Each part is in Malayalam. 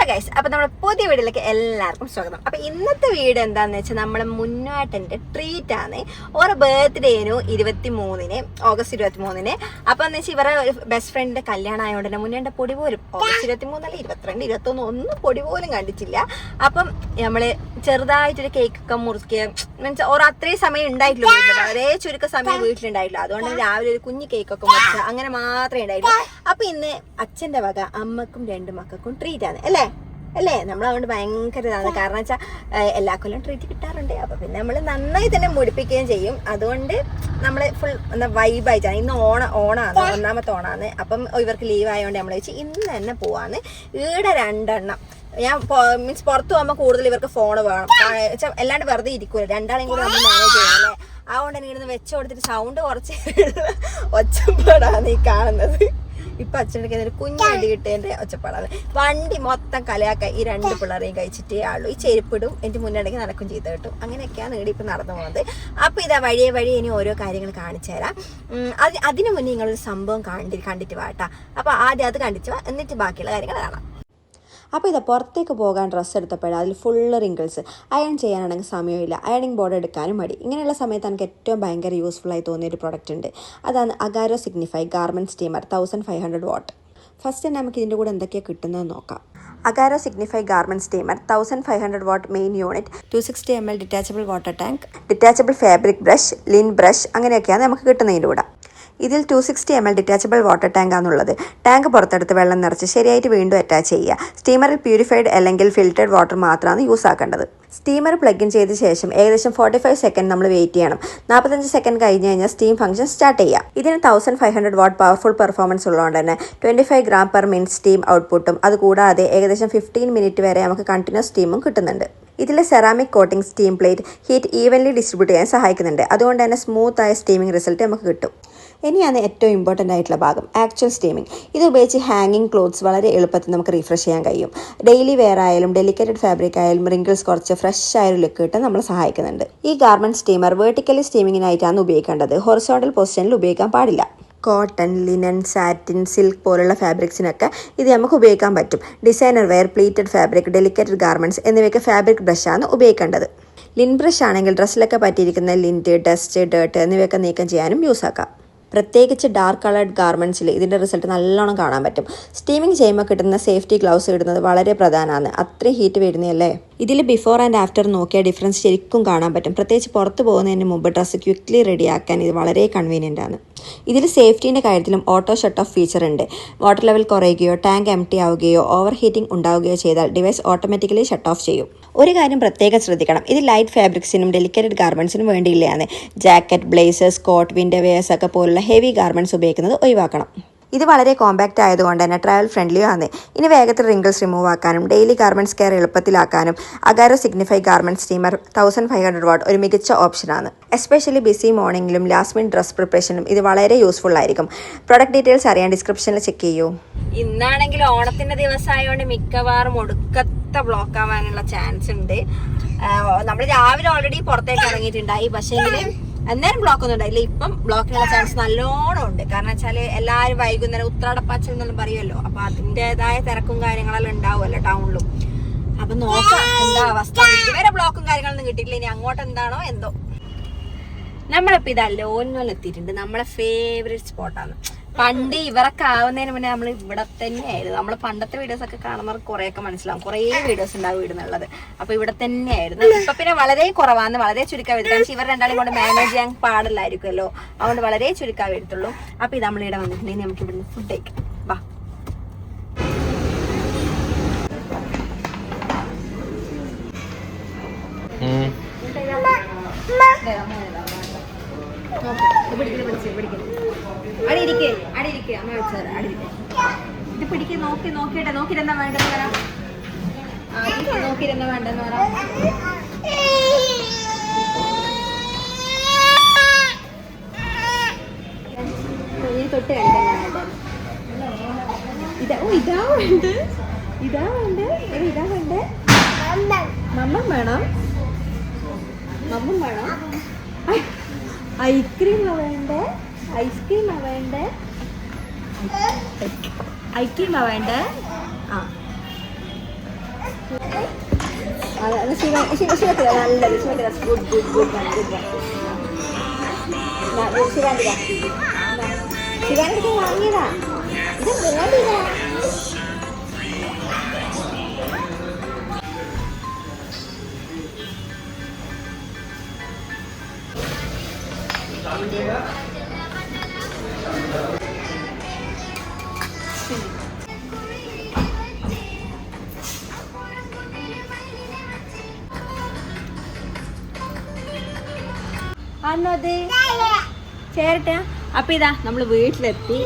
ഗൈസ്, അപ്പൊ നമ്മുടെ പുതിയ വീഡിയോയിലേക്ക് എല്ലാവർക്കും സ്വാഗതം. അപ്പൊ ഇന്നത്തെ വീഡിയോ എന്താന്ന് വെച്ചാൽ നമ്മളെ മുന്നേട്ടന്റെ ട്രീറ്റ് ആണ്. ഓരോ ബർത്ത്ഡേനു 23-ന്, ഓഗസ്റ്റ് 23-ന്. അപ്പൊ എന്ന് വെച്ചാൽ ഇവരെ ബെസ്റ്റ് ഫ്രണ്ടിന്റെ കല്യാണം ആയതുകൊണ്ട് തന്നെ മുന്നേന്റെ പൊടി പോലും ഓഗസ്റ്റ് 23 അല്ല 22, 21 ഒന്നും പൊടി പോലും കണ്ടിട്ടില്ല. അപ്പം നമ്മള് ചെറുതായിട്ടൊരു കേക്കൊക്കെ മുറിക്കുക, മീൻസ് ഓരോ അത്രയും സമയം ഉണ്ടായിട്ടില്ല, വളരെ ചുരുക്ക സമയം വീട്ടിലുണ്ടായിട്ടില്ല. അതുകൊണ്ട് രാവിലെ ഒരു കുഞ്ഞു കേക്കൊക്കെ മുറിക്കുക, അങ്ങനെ മാത്രമേ ഉണ്ടായിട്ടുള്ളൂ. അപ്പൊ ഇന്ന് അച്ഛന്റെ വക അമ്മക്കും 2 മക്കൾക്കും ട്രീറ്റ് ആണ് അല്ലേ നമ്മളതുകൊണ്ട് ഭയങ്കര ഇതാണ്. കാരണം വെച്ചാൽ എല്ലാ കൊല്ലം ട്രീറ്റ് കിട്ടാറുണ്ട്. അപ്പൊ പിന്നെ നമ്മൾ നന്നായി തന്നെ മുടിപ്പിക്കുകയും ചെയ്യും. അതുകൊണ്ട് നമ്മൾ ഫുൾ വൈബായിട്ടാണ്. ഇന്ന് ഓണാണ്, ഒന്നാമത്തെ ഓണാണ്. അപ്പം ഇവർക്ക് ലീവ് ആയതുകൊണ്ട് നമ്മൾ വെച്ച് ഇന്ന് തന്നെ പോവാന്ന്. ഈടെ 2 എണ്ണം ഞാൻ മീൻസ് പുറത്ത് പോകുമ്പോൾ കൂടുതൽ ഇവർക്ക് ഫോണ് വേണം, അല്ലാണ്ട് വെറുതെ ഇരിക്കൂല. 2 ആളെയും കൂടെ നമ്മൾ മാനേജ് ചെയ്യണല്ലേ. അതുകൊണ്ട് തന്നെ ഇവിടുന്ന് വെച്ച് കൊടുത്തിട്ട് സൗണ്ട് കുറച്ച് ഒച്ചപ്പാടാണ് ഈ കാണുന്നത്. ഇപ്പൊ അച്ഛൻ്റെ കുഞ്ഞു വണ്ടി കിട്ടിയതിന്റെ ഒച്ചപ്പാടാണ്. വണ്ടി മൊത്തം കലയാക്കാൻ ഈ 2 പിള്ളേരെയും കഴിച്ചിട്ടേ ആളൂ. ഈ ചെരുപ്പിടും എന്റെ മുന്നിടയ്ക്ക് നടക്കും ചെയ്ത് കിട്ടും. അങ്ങനെയൊക്കെയാണ് ഇവിടെ ഇപ്പൊ നടന്നു പോകുന്നത്. അപ്പൊ ഇതാ വഴിയെ ഇനി ഓരോ കാര്യങ്ങൾ കാണിച്ചു തരാം. അതിനു മുന്നേ നിങ്ങളൊരു സംഭവം കണ്ടിട്ട് വാട്ടാ. അപ്പൊ ആദ്യം അത് കണ്ടിച്ചു വാ, എന്നിട്ട് ബാക്കിയുള്ള കാര്യങ്ങൾ കാണാം. അപ്പോൾ ഇത് പുറത്തേക്ക് പോകാൻ ഡ്രസ്സ് എടുത്തപ്പോഴാണ് അതിൽ ഫുള്ള് റിങ്കിൾസ്. അയൺ ചെയ്യാനാണെങ്കിൽ സമയമില്ല, അയണിങ് ബോർഡ് എടുക്കാനും മടി. ഇങ്ങനെയുള്ള സമയത്ത് എനിക്ക് ഏറ്റവും ഭയങ്കര യൂസ്ഫുള്ളായി തോന്നിയൊരു പ്രൊഡക്റ്റ് ഉണ്ട്. അതാണ് Agaro signify garment steamer 1500 what. First നമുക്ക് ഇതിൻ്റെ കൂടെ എന്തൊക്കെയാണ് കിട്ടുന്നതെന്ന് നോക്കാം. Agaro signify garment steamer 1500 what main unit, 260 ml detachable water tank, detachable fabric brush, Lin brush, അങ്ങനെയൊക്കെയാണ് നമുക്ക് കിട്ടുന്നതിൻ്റെ കൂടെ. ഇതിൽ 260 ml ഡിറ്റാച്ചബിൾ വാട്ടർ ടാങ്ക് ആണുള്ളത്. ടാങ്ക് പുറത്തെടുത്ത് വെള്ളം നിറച്ച് ശരിയായിട്ട് വീണ്ടും അറ്റാച്ച് ചെയ്യുക. സ്റ്റീമറിൽ പ്യൂരിഫൈഡ് അല്ലെങ്കിൽ ഫിൽറ്റർഡ് വാട്ടർ മാത്രമാണ് യൂസ് ആക്കേണ്ടത്. സ്റ്റീമർ പ്ലഗ് ഇൻ ചെയ്ത ശേഷം ഏകദേശം 45 സെക്കൻഡ് നമ്മൾ വെയിറ്റ് ചെയ്യണം. 45 സെക്കൻഡ് കഴിഞ്ഞ് കഴിഞ്ഞാൽ സ്റ്റീം ഫംഗ്ഷൻ സ്റ്റാർട്ട് ചെയ്യുക. ഇതിന് 1500 വാട്ട് പവർഫുൾ പെർഫോമൻസ് ഉള്ളതുകൊണ്ട് തന്നെ 25 ഗ്രാം പെർ മിനിറ്റ് സ്റ്റീം ഔട്ട്പുട്ടും അതുകൂടാതെ ഏകദേശം 15 മിനിറ്റ് വരെ നമുക്ക് കണ്ടിന്യൂസ് സ്റ്റീമും കിട്ടുന്നുണ്ട്. ഇതിലെ ceramic coating steam plate heat evenly distribute ചെയ്യാൻ സഹായിക്കുന്നുണ്ട്. അതുകൊണ്ട് തന്നെ സ്മൂത്ത് ആയ സ്റ്റീമിംഗ് റിസൾട്ട് നമുക്ക് കിട്ടും. ഇനിയാണ് ഏറ്റവും ഇമ്പോർട്ടൻ്റ് ആയിട്ടുള്ള ഭാഗം, ആക്ച്വൽ സ്റ്റീമിംഗ്. ഇത് ഉപയോഗിച്ച് ഹാങ്ങിങ് ക്ലോത്ത്സ് വളരെ എളുപ്പത്തിൽ നമുക്ക് റീഫ്രഷ് ചെയ്യാൻ കഴിയും. ഡെയിലി വെയർ ആയാലും ഡെലിക്കേറ്റഡ് ഫാബ്രിക് ആയാലും റിങ്കിൾസ് കുറച്ച് ഫ്രഷ് ആയ ഒരു ലുക്ക് കിട്ടാൻ നമ്മളെ സഹായിക്കുന്നുണ്ട്. ഈ ഗാർമെൻറ്റ് സ്റ്റീമർ വെർട്ടിക്കലി സ്റ്റീമിങ്ങിനായിട്ടാണ് ഉപയോഗിക്കേണ്ടത്. ഹൊറിസോണ്ടൽ പൊസിഷനിൽ ഉപയോഗിക്കാൻ പാടില്ല. കോട്ടൺ, ലിനൻ, സാറ്റിൻ, സിൽക്ക് പോലുള്ള ഫാബ്രിക്സിനൊക്കെ ഇത് നമുക്ക് ഉപയോഗിക്കാൻ പറ്റും. Designer wear, pleated fabric, delicated garments എന്നിവയ്ക്ക് ഫാബ്രിക് ബ്രഷാണ് ഉപയോഗിക്കേണ്ടത്. ലിൻ ബ്രഷ് ആണെങ്കിൽ ഡ്രസ്സിലൊക്കെ പറ്റിയിരിക്കുന്ന ലിൻറ്റ്, ഡസ്റ്റ്, ഡേർട്ട് എന്നിവയൊക്കെ നീക്കം ചെയ്യാനും യൂസ് ആക്കാം. പ്രത്യേകിച്ച് ഡാർക്ക് കളർഡ് ഗാർമെൻറ്റ്സിൽ ഇതിൻ്റെ റിസൾട്ട് നല്ലോണം കാണാൻ പറ്റും. സ്റ്റീമിംഗ് ചെയ്യുമ്പോൾ കിട്ടുന്ന സേഫ്റ്റി ഗ്ലൗസ് ഇടുന്നത് വളരെ പ്രധാനമാണ്. അത്രയും ഹീറ്റ് വരുന്നതല്ലേ. ഇതിൽ ബിഫോർ ആൻഡ് ആഫ്റ്റർ നോക്കിയാൽ ഡിഫറൻസ് ശരിക്കും കാണാൻ പറ്റും. പ്രത്യേകിച്ച് പുറത്ത് പോകുന്നതിന് മുമ്പ് ഡ്രസ്സ് ക്വിക്ക്ലി റെഡിയാക്കാൻ ഇത് വളരെ കൺവീനിയൻ്റ് ആണ്. ഇതിൽ സേഫ്റ്റീൻ്റെ കാര്യത്തിലും ഓട്ടോ ഷട്ട് ഓഫ് ഫീച്ചർ ഉണ്ട്. വാട്ടർ ലെവൽ കുറയുകയോ ടാങ്ക് എംപ്റ്റി ആവുകയോ ഓവർ ഹീറ്റിംഗ് ഉണ്ടാവുകയോ ചെയ്താൽ ഡിവൈസ് ഓട്ടോമാറ്റിക്കലി ഷട്ട് ഓഫ് ചെയ്യും. ഒരു കാര്യം പ്രത്യേകം ശ്രദ്ധിക്കണം, ഇത് ലൈറ്റ് ഫാബ്രിക്സിനും ഡെലിക്കേറ്റഡ് ഗാർമെൻറ്റ്സിനും വേണ്ടിയില്ലാണ്. Jacket, blazers, coat, winter wears ഒക്കെ പോലുള്ള ഹെവി ഗാർമെൻറ്റ്സ് ഉപയോഗിക്കുന്നത് ഒഴിവാക്കണം. ഇത് വളരെ കോമ്പാക്റ്റ് ആയതുകൊണ്ട് തന്നെ ട്രാവൽ ഫ്രണ്ട്ലിയും ആണ്. ഇനി വേഗത്തിൽ റിങ്കിൾസ് റിമൂവ് ആക്കാനും ഡെയിലി ഗാർമെൻറ്റ്സ് കെയർ എളുപ്പത്തിലാക്കാനും Agaro signify garment steamer 1500 watt ഒരു മികച്ച ഓപ്ഷനാണ്. എസ്പെഷ്യലി ബിസി മോർണിംഗിലും ലാസ്റ്റ് മിനിറ്റ് ഡ്രസ് പ്രിപ്പറേഷനും ഇത് വളരെ യൂസ്ഫുൾ ആയിരിക്കും. പ്രൊഡക്റ്റ് ഡീറ്റെയിൽസ് അറിയാൻ ഡിസ്ക്രിപ്ഷനിൽ ചെക്ക് ചെയ്യൂ. ഇന്നാണെങ്കിൽ ഓണത്തിന്റെ ദിവസമായതുകൊണ്ട് മിക്കവാറും ഒടുക്കത്തെ ബ്ലോക്ക് ആവാനുള്ള ചാൻസ് ഉണ്ട്. നമ്മൾ രാവിലെ ഓൾറെഡി പുറത്തേക്ക് ഇറങ്ങിയിട്ടുണ്ടായി, പക്ഷേ അന്നേരം ബ്ലോക്ക് ഒന്നും ഉണ്ടായില്ല. ഇപ്പം ബ്ലോക്കിനുള്ള ചാൻസ് നല്ലോണം ഉണ്ട്. കാരണം വെച്ചാല് എല്ലാവരും വൈകുന്നേരം ഉത്രാടപ്പാച്ചൽ എന്നെല്ലാം പറയുമല്ലോ. അപ്പൊ അതിൻ്റെതായ തിരക്കും കാര്യങ്ങളെല്ലാം ഉണ്ടാവുമല്ലോ ടൗണിലും. അപ്പൊ നോക്കാം എന്താ അവസ്ഥ. ഇതുവരെ ബ്ലോക്കും കാര്യങ്ങളൊന്നും കിട്ടിയിട്ടില്ല. ഇനി അങ്ങോട്ട് എന്താണോ എന്തോ. നമ്മളിപ്പോ ഇതാ ലോൻവൽ എത്തിയിട്ടുണ്ട്. നമ്മളെ ഫേവറേറ്റ് സ്പോട്ടാണ്. പണ്ട് ഇവരൊക്കെ ആവുന്നതിന് മുന്നേ നമ്മൾ ഇവിടെ തന്നെയായിരുന്നു. നമ്മൾ പണ്ടത്തെ വീഡിയോസ് ഒക്കെ കാണുന്നവർക്ക് കുറേയൊക്കെ മനസ്സിലാവും. കുറേ വീഡിയോസ് ഉണ്ടാവും ഇടുന്നുള്ളത്. അപ്പൊ ഇവിടെ തന്നെയായിരുന്നു. ഇപ്പൊ പിന്നെ വളരെ കുറവാണ്, വളരെ ചുരുക്കാൻ വരും. കാരണം ഇവർ 2 കൊണ്ട് മാനേജ് ചെയ്യാൻ പാടില്ലായിരിക്കുമല്ലോ. അതുകൊണ്ട് വളരെ ചുരുക്കാൻ വരത്തുള്ളൂ. അപ്പൊ ഇത് നമ്മളിവിടെ വന്നിട്ടുണ്ടെങ്കിൽ നമുക്ക് ഇവിടുന്ന് ഫുഡ് കഴിക്കാം. വാ. അടിയിരിക്കേ അമ്മ വെച്ചത് അടിയിരിക്കേ. ഇത് പിടിക്ക്, നോക്കിയിരുന്നാ വേണ്ടെന്ന് വരാം. നോക്കിയിരുന്നാ വേണ്ടെന്ന് വരാം. തൊട്ട് കഴിക്കാൻ ഇതാ വേണ്ടേ. മമ്മ വേണം. ഐസ്ക്രീമാ വേണ്ടേ. ഐസ്ക്രീമാ വേണ്ടേ. ആ ശിവത്തില്ല നല്ലത് ശിവത്തില്ല ഗുഡ് ഗുഡ് ഗുഡ് ഗുഡ് ശിവാന്തിക ശിവാന്തിക്ക് വാങ്ങിയതാ ഇത് വേണ്ടില്ല. അന്നത് ചേരട്ടെ. അപ്പം ഇതാ നമ്മൾ വീട്ടിലെത്തി.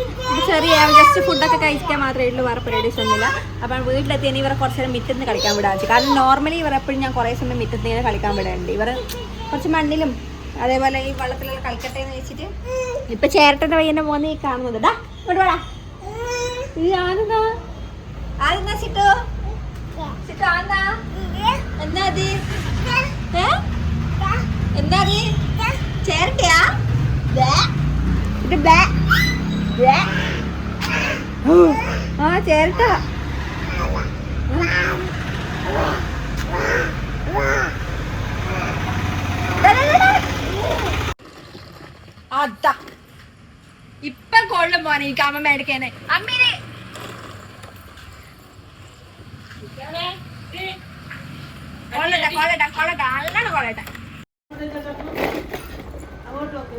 ചെറിയ ജസ്റ്റ് ഫുഡൊക്കെ കഴിക്കാൻ മാത്രമേ ഉള്ളൂ, വേറെ പരിപാടീസ് ഒന്നുമില്ല. അപ്പം വീട്ടിലെത്തി ഇനി ഇവരെ കുറച്ച് നേരം മിറ്റത്ത് കളിക്കാൻ വിടാൻ വെച്ചു. കാരണം നോർമലി ഇവർ എപ്പോഴും ഞാൻ കുറേ സമയം മിറ്റത്ത് ഇങ്ങനെ കളിക്കാൻ വിടാറുണ്ട്. ഇവർ കുറച്ച് മണ്ണിലും അതേപോലെ ഈ വെള്ളത്തിലെല്ലാം കളിക്കട്ടെ എന്ന് വെച്ചിട്ട് ഇപ്പം ചേരട്ടൻ്റെ പയ്യൻ്റെ മോനെ ഈ കാണുന്നത്. ഡാ ഇങ്ങോട്ട് വേടാ. ഈ ആണെന്നാ ആരെന്നാ ചിട്ടോ ചിട്ടോ ആന്നാ എന്നാ അത് എന്താ അത് ചേരട്ടയാ? ആ ചേരട്ട. അതാ ഇപ്പൊ കൊള്ളും പോനെ എനിക്ക് അമ്മ മേടിക്കാനെ. അമ്മീനെ കൊള്ളട്ടെ കൊള്ളട്ടെ കൊള്ളട്ടെ നല്ലോണം കൊള്ളട്ടെ. അങ്ങോട്ട് നോക്ക്.